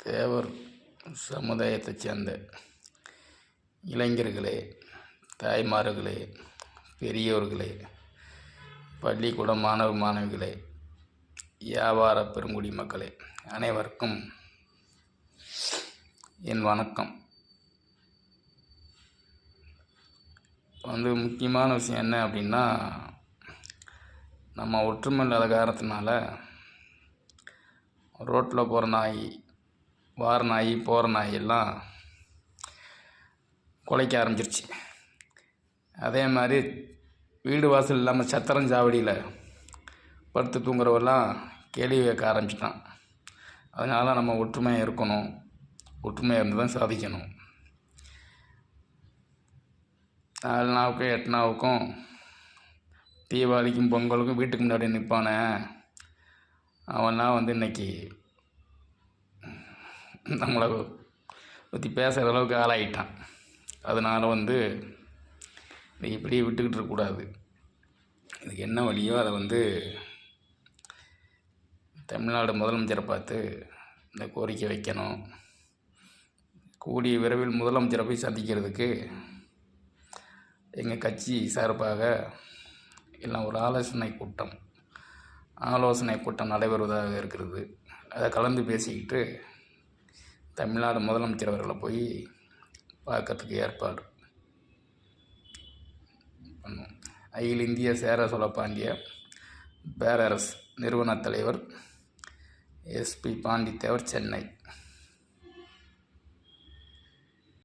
தேவர் சமுதாயத்தைச் சேர்ந்த இளைஞர்களே, தாய்மார்களே, பெரியோர்களே, பள்ளிக்கூட மாணவ மாணவிகளே, வியாபார பெருங்குடி மக்களே, அனைவருக்கும் என் வணக்கம். முக்கியமான விஷயம் என்ன அப்படின்னா, நம்ம ஒற்றுமை இல்லாத காரணத்தினால ரோட்டில் போகிற நாய், வார நாய், போகிற நாய் எல்லாம் குலைக்க ஆரம்பிச்சிருச்சு. அதே மாதிரி வீடு வாசல் இல்லாமல் சத்திரஞ்சாவடியில் படுத்து தூங்குறவெல்லாம் கேள்வி கேட்க ஆரம்பிச்சிட்டான். அதனால் நம்ம ஒற்றுமையாக இருக்கணும், ஒற்றுமையாக இருந்து தான் சாதிக்கணும். 4 நாவுக்கும் 8 நாவுக்கும் தீபாவளிக்கும் பொங்கலுக்கும் வீட்டுக்கு முன்னாடி நிற்பானே, அவன்லாம் இன்றைக்கி நம்மளை பற்றி பேசுகிற அளவுக்கு ஆளாகிட்டான். அதனால் இதை இப்படியே விட்டுக்கிட்டு இருக்கக்கூடாது. இதுக்கு என்ன வழியோ அதை தமிழ்நாடு முதலமைச்சரை பார்த்து இந்த கோரிக்கை வைக்கணும். கூடிய விரைவில் முதலமைச்சரை போய் சந்திக்கிறதுக்கு எங்கள் கட்சி சார்பாக எல்லாம் ஒரு ஆலோசனை கூட்டம் நடைபெறுவதாக இருக்கிறது. அதை கலந்து பேசிக்கிட்டு தமிழ்நாடு முதலமைச்சர் அவர்களை போய் பார்க்கறதுக்கு ஏற்பாடு பண்ணுவோம். அகில இந்திய சேர சோழ பாண்டிய பேரரசு நிறுவன தலைவர் SP பாண்டித்தேவர், சென்னை.